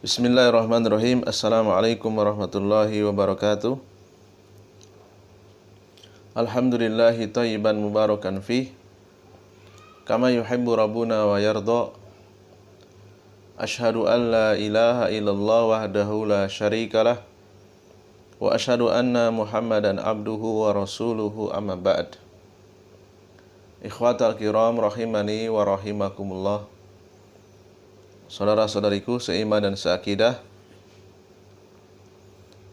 Bismillahirrahmanirrahim. Assalamualaikum warahmatullahi wabarakatuh. Alhamdulillahi thayyiban mubarakan fih, kama yuhibbu rabbuna wa yarda. Ashhadu an la ilaha illallah wahdahu la syarikalah, wa ashhadu anna Muhammadan abduhu wa rasuluhu, amma ba'd. Ikhwatal kiram rahimani wa rahimakumullah. Saudara-saudariku seiman dan seakidah,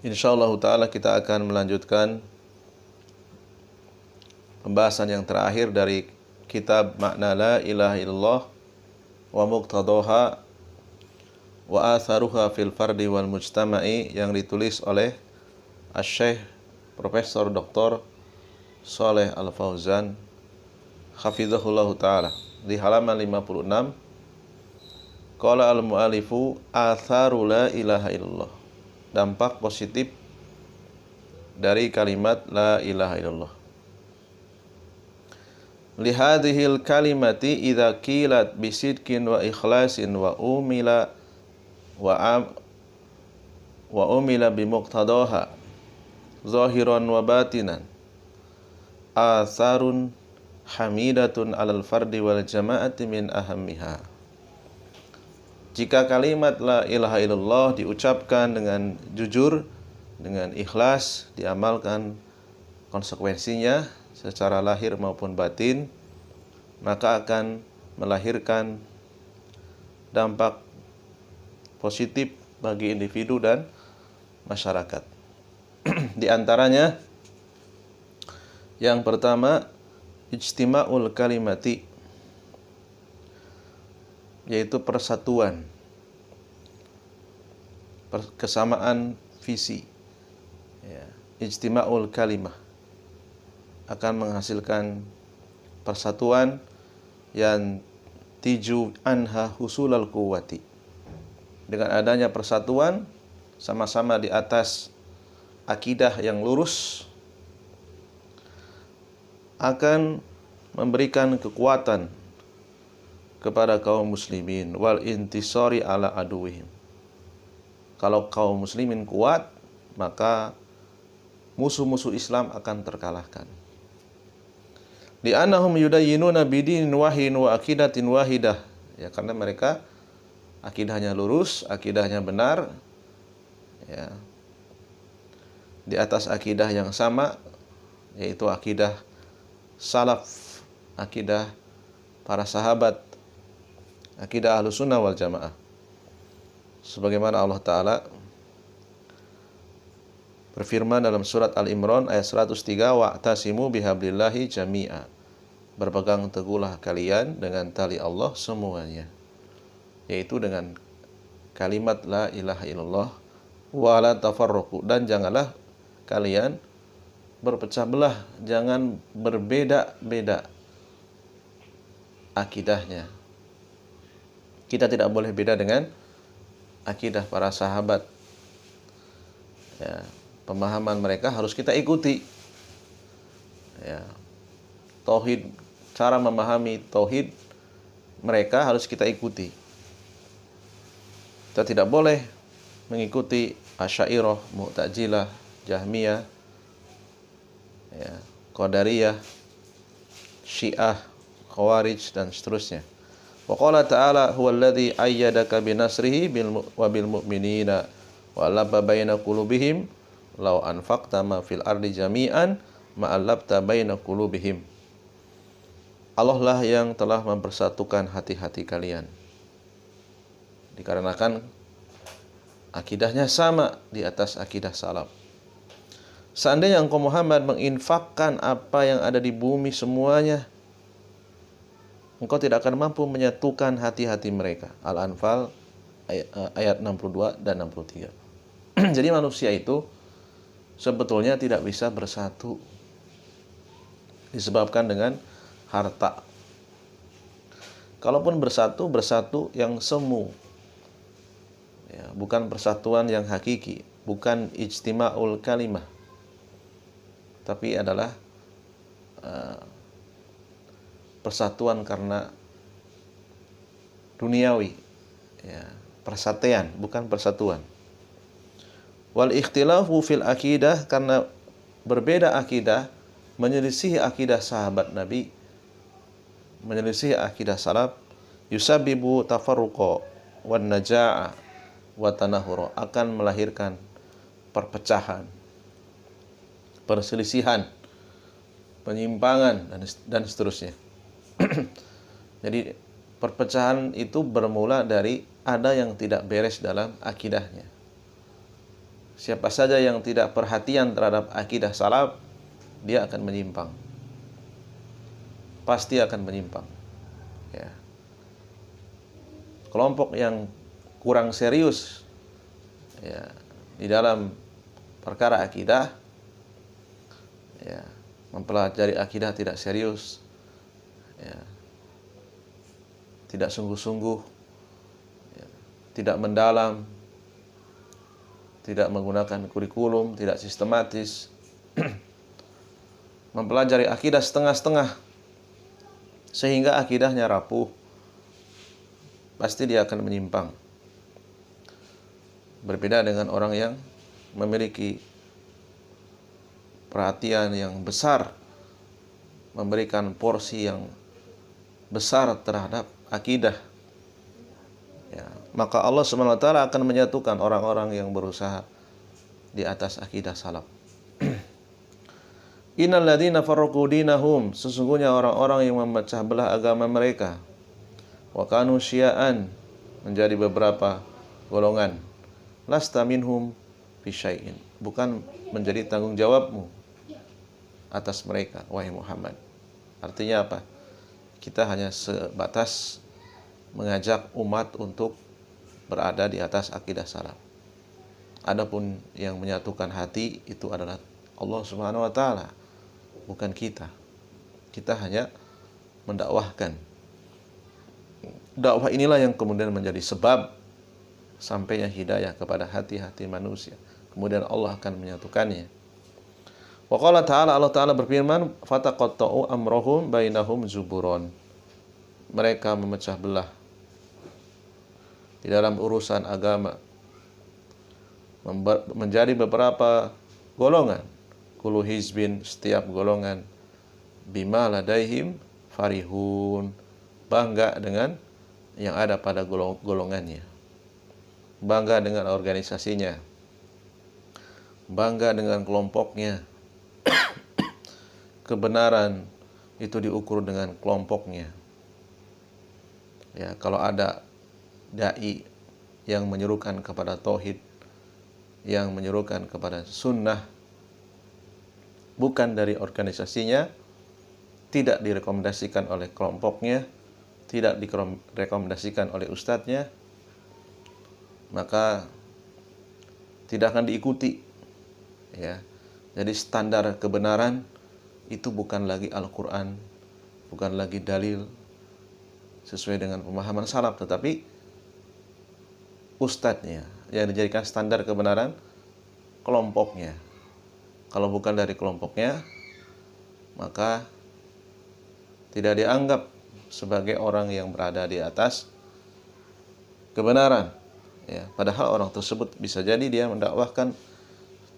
insyaallah ta'ala kita akan melanjutkan pembahasan yang terakhir dari kitab Makna La Ilaha Illallah wa Muqtadaha wa Atharuha fil Fardi wal Mujtama'i, yang ditulis oleh Asy-Syaikh Profesor Dr. Shalih Al-Fauzan hafizahullahu ta'ala, di halaman 56. Qala al-mu'alifu atharu la ilaha illallah, dampak positif dari kalimat la ilaha illallah. Lihadhil kalimati idza qilat bisidqin wa ikhlasin wa umila bimuqtadaha zahiran wa batinan atharun hamidatun alal fardi wal jama'ati min ahammiha. Jika kalimat la ilaha illallah diucapkan dengan jujur, dengan ikhlas, diamalkan konsekuensinya secara lahir maupun batin, maka akan melahirkan dampak positif bagi individu dan masyarakat. Di antaranya, yang pertama, ijtima'ul kalimati, yaitu persatuan, kesamaan visi. Ijtima'ul kalimah akan menghasilkan persatuan yang tiju anha husulal quwwati. Dengan adanya persatuan, sama-sama di atas akidah yang lurus, akan memberikan kekuatan kepada kaum muslimin wal intisari ala aduwihim. Kalau kaum muslimin kuat, maka musuh-musuh Islam akan terkalahkan. Li'annahum yudayyinuna bidinin wahin wa akidatin wahidah. Ya, karena mereka akidahnya lurus, akidahnya benar, ya, di atas akidah yang sama, yaitu akidah salaf, akidah para sahabat, akidah Ahlus Sunnah wal Jamaah. Sebagaimana Allah Ta'ala berfirman dalam surat Al-Imran ayat 103, wa'tasimu bihablillahi jami'a, berpegang teguhlah kalian dengan tali Allah semuanya, yaitu dengan kalimat la ilaha illallah, wa la tafarruqu, dan janganlah kalian berpecah belah, jangan berbeda-beda akidahnya. Kita tidak boleh beda dengan akidah para sahabat. Ya, pemahaman mereka harus kita ikuti. Ya, tauhid, cara memahami tauhid mereka harus kita ikuti. Kita tidak boleh mengikuti Asy'ariyah, Mu'tazilah, Jahmiyah, ya, Qadariyah, Syiah, Khawarij, dan seterusnya. Wa qala ta'ala huwallazi ayyadaka binasrihi wa bil mu'minina wa allaba baina qulubihim law anfaqta ma fil ardi jami'an ma allabta baina qulubihim. Allah lah yang telah mempersatukan hati-hati kalian, dikarenakan akidahnya sama di atas akidah salaf. Seandainya engkau Muhammad menginfakkan apa yang ada di bumi semuanya, engkau tidak akan mampu menyatukan hati-hati mereka. Al-Anfal ayat 62 dan 63. Jadi manusia itu sebetulnya tidak bisa bersatu disebabkan dengan harta. Kalaupun bersatu, bersatu yang semu, ya, bukan persatuan yang hakiki, bukan ijtima'ul kalimah, tapi adalah persatuan karena duniawi, ya, persatuan, bukan persatuan. Wal ikhtilafu fil akidah, karena berbeda akidah, menyelisih akidah sahabat Nabi, menyelisih akidah salaf, yusabibu tafarruqa wan najaa wa tanahura, akan melahirkan perpecahan, perselisihan, penyimpangan dan seterusnya. Jadi perpecahan itu bermula dari ada yang tidak beres dalam akidahnya. Siapa saja yang tidak perhatian terhadap akidah salaf, dia akan menyimpang. Pasti akan menyimpang. Ya. Kelompok yang kurang serius, ya, di dalam perkara akidah, ya, mempelajari akidah tidak serius, ya, tidak sungguh-sungguh, ya, tidak mendalam, tidak menggunakan kurikulum, tidak sistematis, mempelajari akidah setengah-setengah, sehingga akidahnya rapuh, pasti dia akan menyimpang. Berbeda dengan orang yang memiliki perhatian yang besar, memberikan porsi yang besar terhadap akidah, ya, maka Allah Subhanahu wa taala akan menyatukan orang-orang yang berusaha di atas akidah salaf. Innal ladzina farraqu dinahum, sesungguhnya orang-orang yang memecah belah agama mereka, wa kanu syia'an, menjadi beberapa golongan, lasta minhum fi syai'in, bukan menjadi tanggung jawabmu atas mereka, wahai Muhammad. Artinya apa? Kita hanya sebatas mengajak umat untuk berada di atas akidah salaf. Adapun yang menyatukan hati itu adalah Allah Subhanahu wa taala, bukan kita. Kita hanya mendakwahkan. Dakwah inilah yang kemudian menjadi sebab sampainya hidayah kepada hati-hati manusia. Kemudian Allah akan menyatukannya. Wa qala ta'ala, Allah Ta'ala berfirman, fataqatta'u amrahum bainahum zuburon. Mereka memecah belah di dalam urusan agama, menjadi beberapa golongan. Kullu hizbin, setiap golongan, bima ladaihim farihun, bangga dengan yang ada pada golongannya, bangga dengan organisasinya, bangga dengan kelompoknya. Kebenaran itu diukur dengan kelompoknya. Ya, kalau ada dai yang menyerukan kepada tauhid, yang menyerukan kepada sunnah, bukan dari organisasinya, tidak direkomendasikan oleh kelompoknya, tidak direkomendasikan oleh ustadznya, maka tidak akan diikuti. Ya, jadi standar kebenaran itu bukan lagi Al-Quran, bukan lagi dalil sesuai dengan pemahaman salaf, tetapi ustadznya yang dijadikan standar kebenaran, kelompoknya. Kalau bukan dari kelompoknya, maka tidak dianggap sebagai orang yang berada di atas kebenaran. Ya, padahal orang tersebut bisa jadi dia mendakwahkan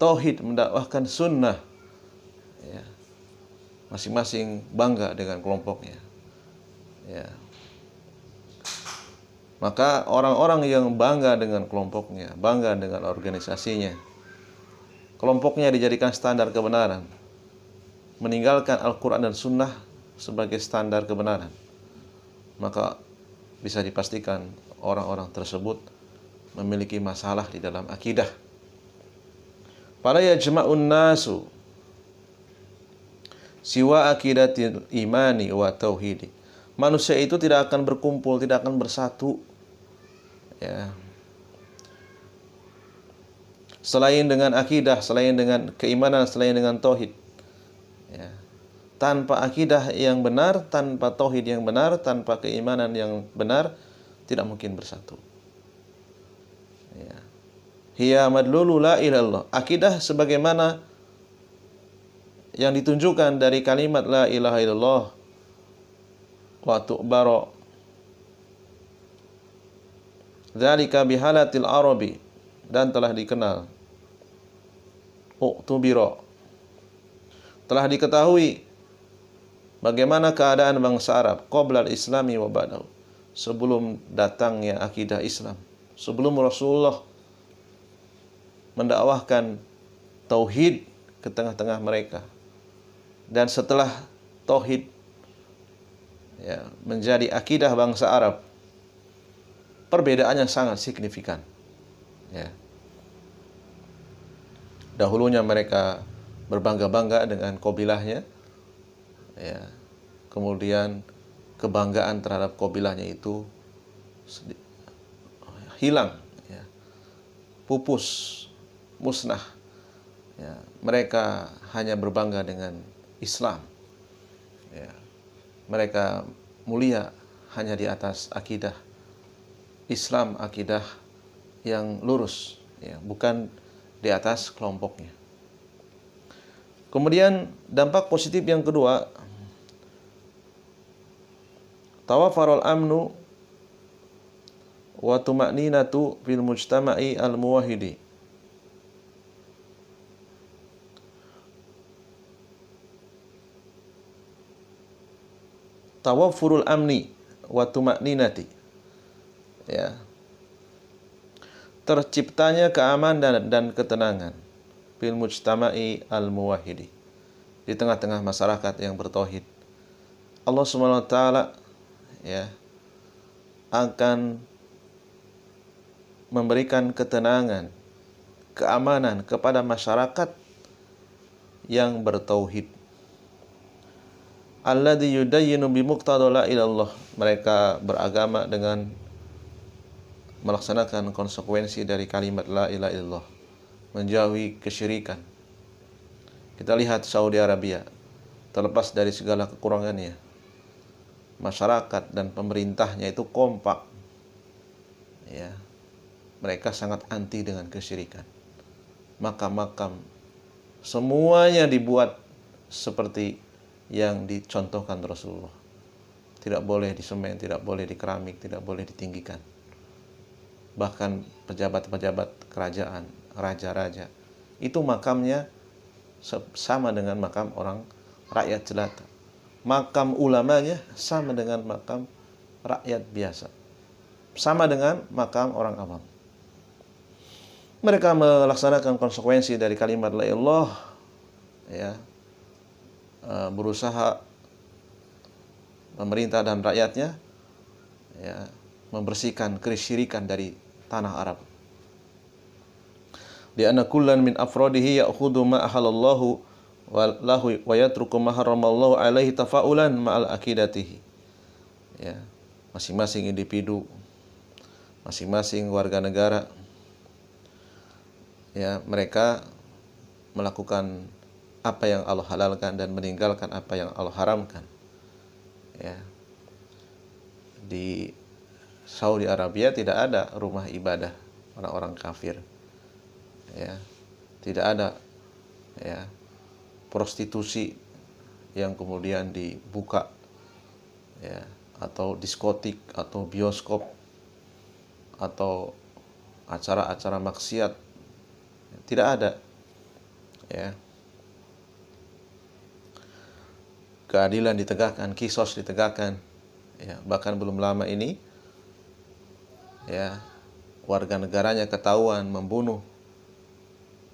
tauhid, mendakwahkan sunnah. Ya, masing-masing bangga dengan kelompoknya. Ya. Maka orang-orang yang bangga dengan kelompoknya, bangga dengan organisasinya, kelompoknya dijadikan standar kebenaran, meninggalkan Al-Quran dan Sunnah sebagai standar kebenaran, maka bisa dipastikan orang-orang tersebut memiliki masalah di dalam akidah. Fala yajma'un nasu siwa aqidatil imani wa tauhidi. Manusia itu tidak akan berkumpul, tidak akan bersatu, ya, selain dengan akidah, selain dengan keimanan, selain dengan tauhid. Ya. Tanpa akidah yang benar, tanpa tauhid yang benar, tanpa keimanan yang benar, tidak mungkin bersatu. Ya. Hiya madlulu la ilallah. Akidah sebagaimana yang ditunjukkan dari kalimat la ilaha illallah wa tu'bara Dzalika bihalatil arabi, dan telah dikenal, uktubira, telah diketahui bagaimana keadaan bangsa Arab qabla al-islami wa ba'dahu, sebelum datangnya akidah Islam, sebelum Rasulullah mendakwahkan tauhid ke tengah-tengah mereka, dan setelah tauhid menjadi akidah bangsa Arab, perbedaannya sangat signifikan. Dahulunya mereka berbangga-bangga dengan kabilahnya, kemudian kebanggaan terhadap kabilahnya itu hilang, pupus, musnah. Mereka hanya berbangga dengan Islam. Mereka mulia hanya di atas akidah Islam, akidah yang lurus, bukan di atas kelompoknya. Kemudian dampak positif yang kedua, tawafarul amnu wa tuma'ninatu fil mujtama'i al-muwahhidi. Tawafurul amni wa tuma'ninati, terciptanya keamanan dan ketenangan fil mujtama'i al-muwahhidi, di tengah-tengah masyarakat yang bertauhid. Allah Subhanahu wa taala akan memberikan ketenangan, keamanan kepada masyarakat yang bertauhid. Alladzi yudayyinu bimuqtada la ilallah, mereka beragama dengan melaksanakan konsekuensi dari kalimat la ilaha illallah, menjauhi kesyirikan. Kita lihat Saudi Arabia, terlepas dari segala kekurangannya, masyarakat dan pemerintahnya itu kompak. Mereka sangat anti dengan kesyirikan. Makam-makam semuanya dibuat seperti yang dicontohkan Rasulullah. Tidak boleh di semen, tidak boleh di keramik, tidak boleh ditinggikan. Bahkan pejabat-pejabat kerajaan, raja-raja, itu makamnya sama dengan makam orang rakyat jelata. Makam ulamanya sama dengan makam rakyat biasa, sama dengan makam orang awam. Mereka melaksanakan konsekuensi dari kalimat la ilallah, berusaha pemerintah dan rakyatnya membersihkan kesyirikan dari tanah Arab. Di anna kullan min afradihi ya'khudhu ma ahallallahu wa yatruku ma haramallahu alaihi tafa'ulan ma'al akidatihi. Masing-masing individu, masing-masing warga negara, mereka melakukan apa yang Allah halalkan dan meninggalkan apa yang Allah haramkan. Di Saudi Arabia tidak ada rumah ibadah orang-orang kafir. Tidak ada prostitusi yang kemudian dibuka, atau diskotik atau bioskop atau acara-acara maksiat. Tidak ada. Keadilan ditegakkan, kisos ditegakkan. Bahkan belum lama ini warga negaranya ketahuan membunuh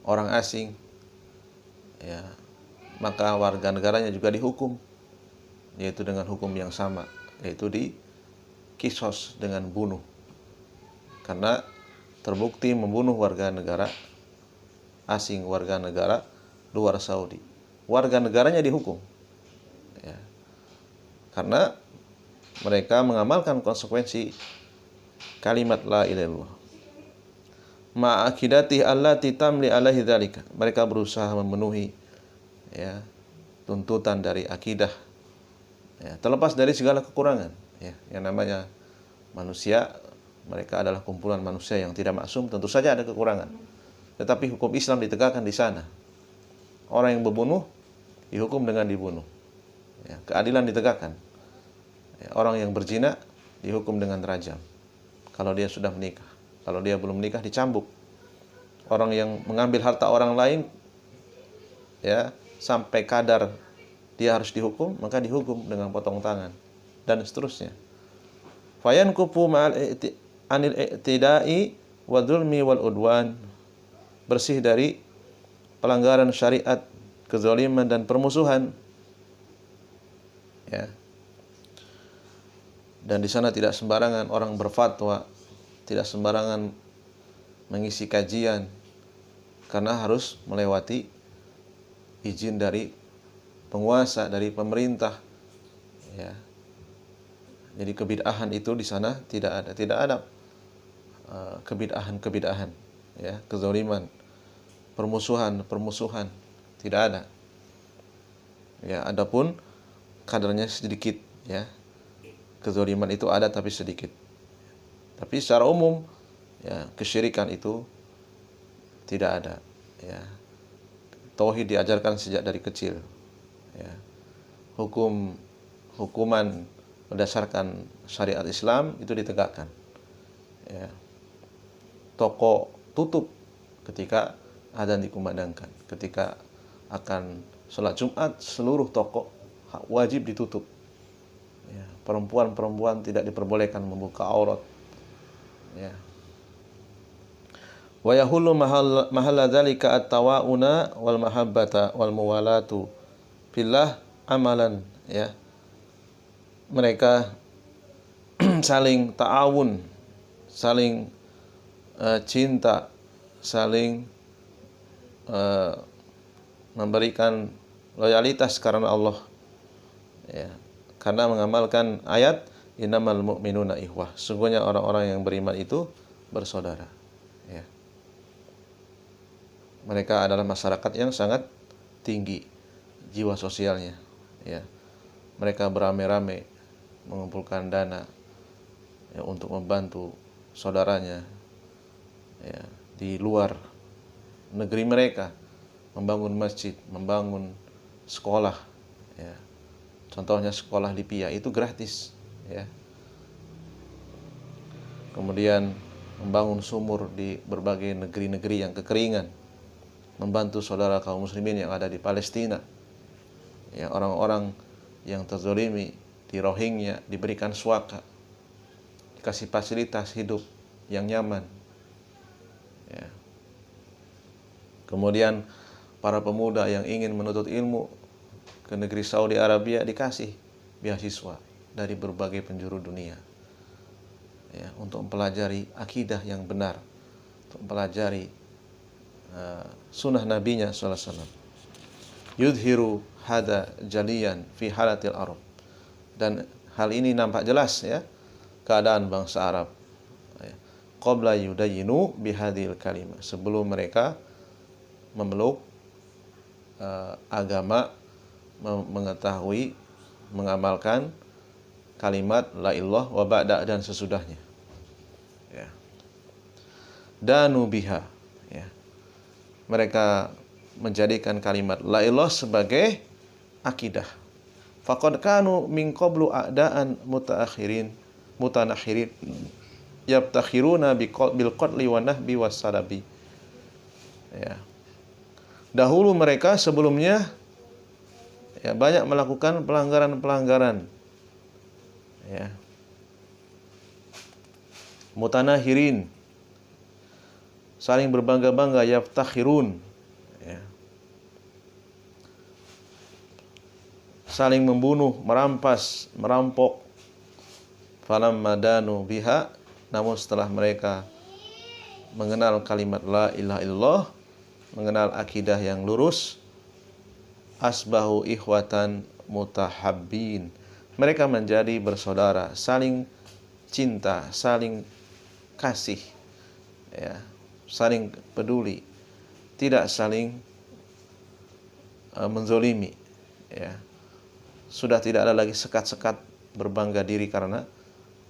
orang asing, maka warga negaranya juga dihukum, yaitu dengan hukum yang sama, yaitu di kisos dengan bunuh, karena terbukti membunuh warga negara asing, warga negara luar Saudi. Warga negaranya dihukum, karena mereka mengamalkan konsekuensi kalimat la ilaha illallah. Ma'akidati allati tamli alaihi dzalika, mereka berusaha memenuhi tuntutan dari akidah, terlepas dari segala kekurangan. Yang namanya manusia, mereka adalah kumpulan manusia yang tidak maksum, tentu saja ada kekurangan. Tetapi hukum Islam ditegakkan di sana. Orang yang berbunuh dihukum dengan dibunuh. Keadilan ditegakkan. Orang yang berzina dihukum dengan rajam kalau dia sudah menikah. Kalau dia belum menikah dicambuk. Orang yang mengambil harta orang lain ya sampai kadar dia harus dihukum, maka dihukum dengan potong tangan dan seterusnya. Fayan kupu anil i'tidai wa dzulmi wal udwan, bersih dari pelanggaran syariat, kezaliman dan permusuhan. Ya. Dan di sana tidak sembarangan orang berfatwa, tidak sembarangan mengisi kajian, karena harus melewati izin dari penguasa, dari pemerintah. Ya. Jadi kebid'ahan itu di sana tidak ada kebid'ahan, ya, kezaliman, permusuhan tidak ada. Ya, adapun kadarnya sedikit, ya. Kezaliman itu ada tapi sedikit. Tapi secara umum ya kesyirikan itu tidak ada, ya. Tauhid diajarkan sejak dari kecil, ya. Hukuman berdasarkan syariat Islam itu ditegakkan, ya. Toko tutup ketika adzan dikumandangkan. Ketika akan sholat Jumat, seluruh toko wajib ditutup, ya. Perempuan tidak diperbolehkan membuka aurat, ya. Wa yahullu mahalla dzalika at-tawa'una wal mahabbata wal muwalatu fillah amalan, ya. Mereka saling ta'awun, saling cinta, saling memberikan loyalitas karena Allah, ya. Karena mengamalkan ayat innamal mu'minuna ikhwah, sungguhnya orang-orang yang beriman itu bersaudara, ya. Mereka adalah masyarakat yang sangat tinggi jiwa sosialnya, ya. Mereka beramai-ramai mengumpulkan dana, ya, untuk membantu saudaranya, ya, di luar negeri mereka, membangun masjid, membangun sekolah, ya. Contohnya sekolah di Pia itu gratis, ya. Kemudian membangun sumur di berbagai negeri-negeri yang kekeringan, membantu saudara kaum muslimin yang ada di Palestina, ya. Orang-orang yang terzalimi di Rohingya diberikan suaka, dikasih fasilitas hidup yang nyaman, ya. Kemudian para pemuda yang ingin menuntut ilmu ke negeri Saudi Arabia dikasih beasiswa dari berbagai penjuru dunia, ya, untuk mempelajari akidah yang benar, untuk mempelajari sunnah nabinya sallallahu alaihi wasallam. Yudhiru hada jaliyan fi halatil Arab, dan hal ini nampak jelas, ya, keadaan bangsa Arab, ya. Qabla yudayinu bihadil kalimah, sebelum mereka memeluk agama, mengetahui, mengamalkan kalimat la ilallah wa ba'da dan sesudahnya, ya. Danu biha, ya. Mereka menjadikan kalimat la ilallah sebagai akidah. Faqad kanu min qablu a'daan mutanakhirin yabtakhiruna bil qatli wa nahbi was salabi, ya. Dahulu mereka sebelumnya, ya, banyak melakukan pelanggaran-pelanggaran, ya. Mutanahirin, saling berbangga-bangga, yaftakhirun, ya. Saling membunuh, merampas, merampok. Falamma danu biha, namun setelah mereka mengenal kalimat la ilaha illallah, mengenal akidah yang lurus, asbahu ikhwatan mutahabbin, mereka menjadi bersaudara, saling cinta, saling kasih, ya, saling peduli, tidak saling menzolimi, ya. Sudah tidak ada lagi sekat-sekat berbangga diri karena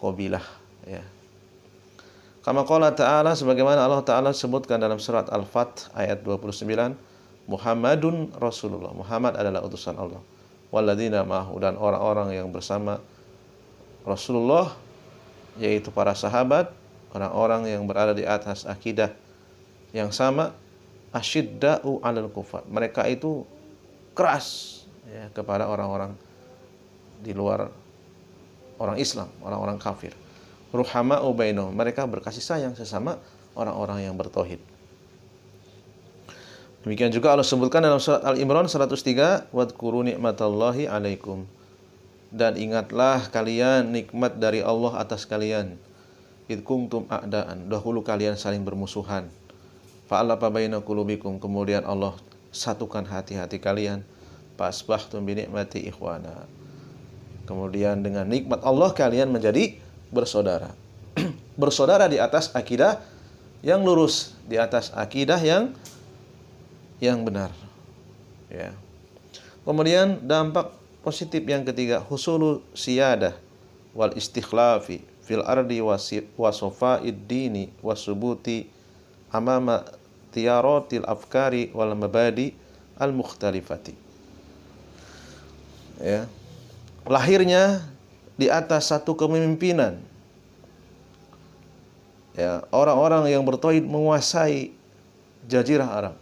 qabilah, ya. Kama qala ta'ala, sebagaimana Allah Ta'ala sebutkan dalam surat Al-Fath ayat 29, Muhammadun Rasulullah, Muhammad adalah utusan Allah. Walladzina ma'ahu, dan orang-orang yang bersama Rasulullah, yaitu para sahabat, orang-orang yang berada di atas akidah yang sama, asyidda'u 'alal kufar. Mereka itu keras ya kepada orang-orang di luar orang Islam, orang-orang kafir. Ruhama'u bainahum. Mereka berkasih sayang sesama orang-orang yang bertauhid. Demikian juga Allah sebutkan dalam surat Al-Imran 103, wadhkuru ni'matallahi 'alaikum. Dan ingatlah kalian nikmat dari Allah atas kalian. Id kuntum a'daan. Dahulu kalian saling bermusuhan. Fa'alafa baina qulubikum. Kemudian Allah satukan hati-hati kalian. Fasbahtum bi ni'mati ikhwana. Kemudian dengan nikmat Allah kalian menjadi bersaudara. Bersaudara di atas akidah yang lurus, di atas akidah yang benar. Ya. Kemudian dampak positif yang ketiga, husulu siyadah wal istikhlafi fil ardi wa safa'id dini wasubuti amama tiyaratil afkari wal mabadi al mukhtalifati. Ya. Lahirnya di atas satu kepemimpinan. Ya, orang-orang yang bertauhid menguasai jazirah Arab.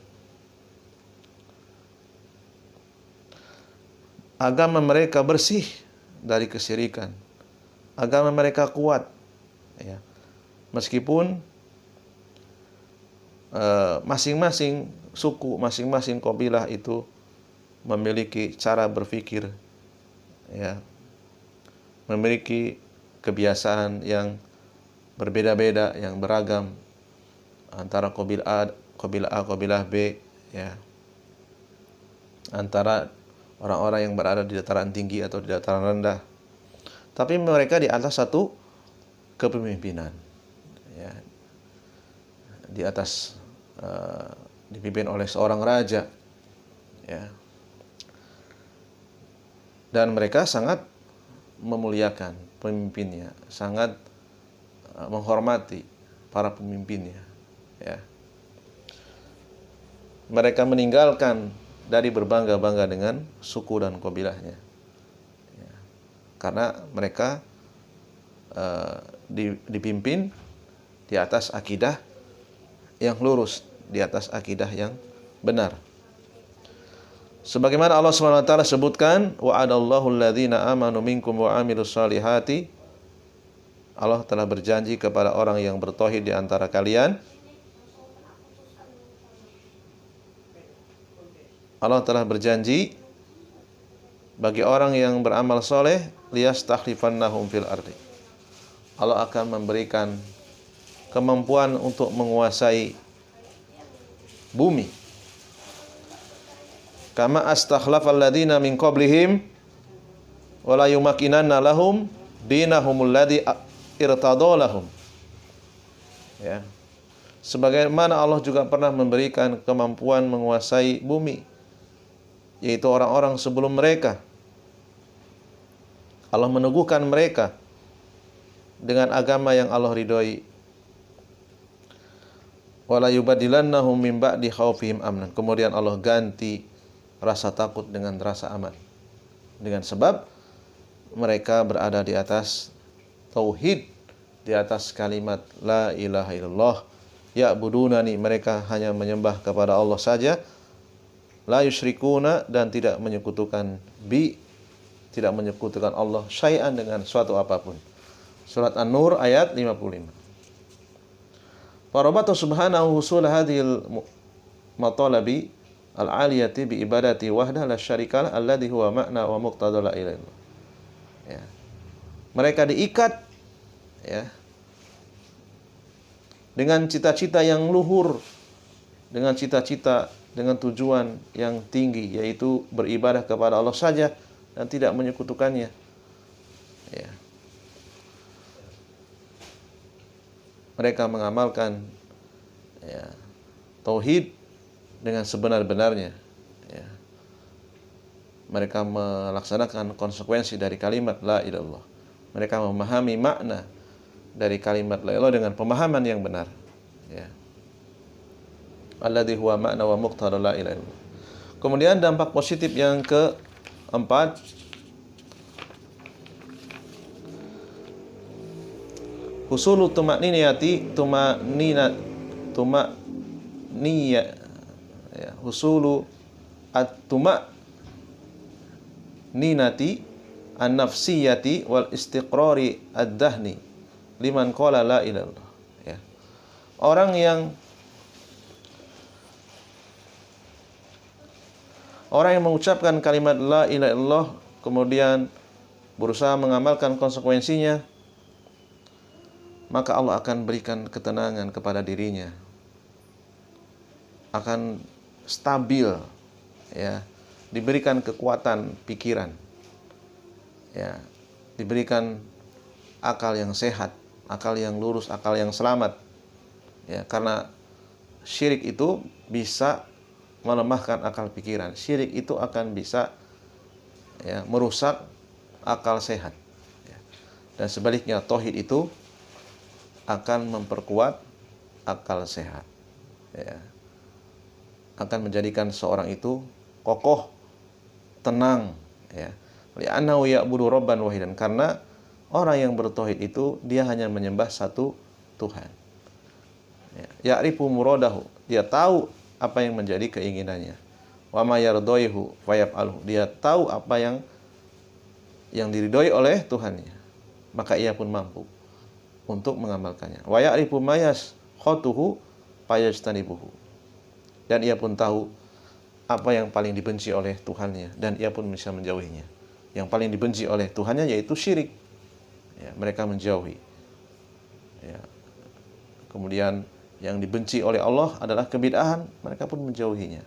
Agama mereka bersih dari kesyirikan. Agama mereka kuat. Ya. Meskipun masing-masing suku, masing-masing kabilah itu memiliki cara berpikir, ya, memiliki kebiasaan yang berbeda-beda, yang beragam antara kabilah A, kabilah B, ya, antara orang-orang yang berada di dataran tinggi atau di dataran rendah, tapi mereka di atas satu kepemimpinan, ya, di atas dipimpin oleh seorang raja, ya, dan mereka sangat memuliakan pemimpinnya, sangat menghormati para pemimpinnya, ya. Mereka meninggalkan dari berbangga-bangga dengan suku dan kabilahnya, ya. Karena mereka dipimpin di atas akidah yang lurus, di atas akidah yang benar. Sebagaimana Allah SWT sebutkan, wa'adallahu alladhina amanu minkum wa amilus salihati. Allah telah berjanji kepada orang yang bertauhid di antara kalian. Allah telah berjanji bagi orang yang beramal soleh, liyastakhlifannahum fil ardi. Allah akan memberikan kemampuan untuk menguasai bumi. Kama astakhlafal ladzina min qablihim wala yumakinanna lahum dinahumul ladzi irtadalahum. Ya. Sebagaimana Allah juga pernah memberikan kemampuan menguasai bumi, yaitu orang-orang sebelum mereka. Allah meneguhkan mereka dengan agama yang Allah ridhoi. Wala yubadilannahum min ba'di khaufihim amnan. Kemudian Allah ganti rasa takut dengan rasa aman, dengan sebab mereka berada di atas tauhid, di atas kalimat la ilaha illallah, ya'budunani, mereka hanya menyembah kepada Allah saja, la yusyrikuna, dan tidak menyekutukan tidak menyekutukan Allah syai'an dengan suatu apapun. Surat An-Nur ayat 55. Farabatu subhanahu husul hadhil matalabi al-aliyati bi ibadati wahdah la syarikalah alladhi huwa makna wa muqtada la ilaha illallah. Ya. Mereka diikat, ya, dengan cita-cita yang luhur, dengan cita-cita, dengan tujuan yang tinggi, yaitu beribadah kepada Allah saja dan tidak menyekutukannya. Ya. Mereka mengamalkan, ya, tauhid dengan sebenar-benarnya, ya. Mereka melaksanakan konsekuensi dari kalimat la ilaha illallah. Mereka memahami makna dari kalimat la ilaha dengan pemahaman yang benar, ya. Alladzi huwa makna wa muqtada la ilaha illallah. Kemudian dampak positif yang keempat, Husulu tumaniyati tumaniyah ya, husulu at-tumaninati an-nafsiyati wal istiqrari ad-dahni liman qala la ilaha illallah. Ya. Orang yang mengucapkan kalimat la ilaha illallah kemudian berusaha mengamalkan konsekuensinya, maka Allah akan berikan ketenangan kepada dirinya. Akan stabil, ya, diberikan kekuatan pikiran, ya, diberikan akal yang sehat, akal yang lurus, akal yang selamat, ya, karena syirik itu bisa melemahkan akal pikiran. Syirik itu akan bisa, ya, merusak akal sehat, ya. Dan sebaliknya tauhid itu akan memperkuat akal sehat, ya. Akan menjadikan seorang itu kokoh, tenang, ya. Li'annahu ya'budu rabban wahidan, karena orang yang bertauhid itu dia hanya menyembah satu Tuhan. Ya, ya'rifu muradahu, dia tahu apa yang menjadi keinginannya. Wa ma yardaihu fayaf'alhu, dia tahu apa yang diridhoi oleh Tuhannya, maka ia pun mampu untuk mengamalkannya. Wa ya'rifu ma yaskhatuhu fayajtanibuhu, dan ia pun tahu apa yang paling dibenci oleh Tuhannya dan ia pun bisa menjauhinya. Yang paling dibenci oleh Tuhannya yaitu syirik, ya, mereka menjauhi, ya. Kemudian yang dibenci oleh Allah adalah kebid'ahan, mereka pun menjauhinya.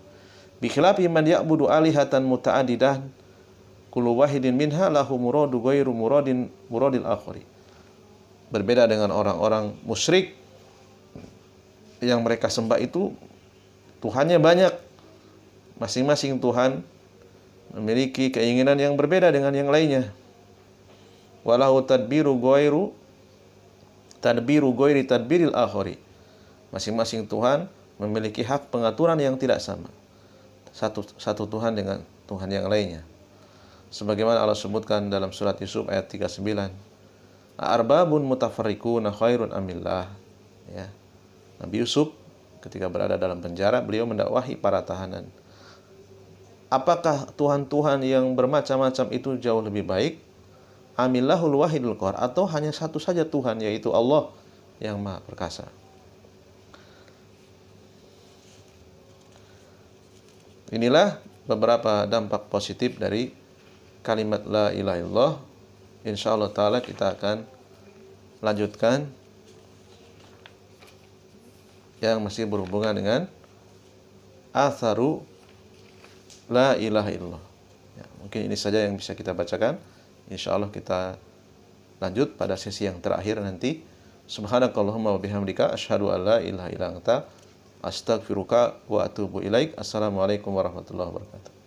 Bi khilafi man ya'budu alihatan muta'addidah kullu wahidin minha lahu muradu ghairu muradil akhari. Berbeda dengan orang-orang musyrik yang mereka sembah itu Tuhannya banyak. Masing-masing Tuhan memiliki keinginan yang berbeda dengan yang lainnya. Walahu tadbiru ghairi tadbiril akhari. Masing-masing Tuhan memiliki hak pengaturan yang tidak sama. Satu Tuhan dengan Tuhan yang lainnya. Sebagaimana Allah sebutkan dalam surat Yusuf ayat 39. Arbabun mutafarriquna khairun amillah. Ya. Nabi Yusuf ketika berada dalam penjara, beliau mendakwahi para tahanan. Apakah Tuhan-Tuhan yang bermacam-macam itu jauh lebih baik? Amillahul wahidul qahar, atau hanya satu saja Tuhan, yaitu Allah yang Maha Perkasa. Inilah beberapa dampak positif dari kalimat la ilaha illallah. Insyaallah taala kita akan lanjutkan yang masih berhubungan dengan atharu la ilaha illallah. Ya, mungkin ini saja yang bisa kita bacakan. Insyaallah kita lanjut pada sesi yang terakhir nanti. Subhanakallahumma wa bihamdika asyhadu an la ilaha illa anta astaghfiruka wa atubu ilaik. Assalamualaikum warahmatullahi wabarakatuh.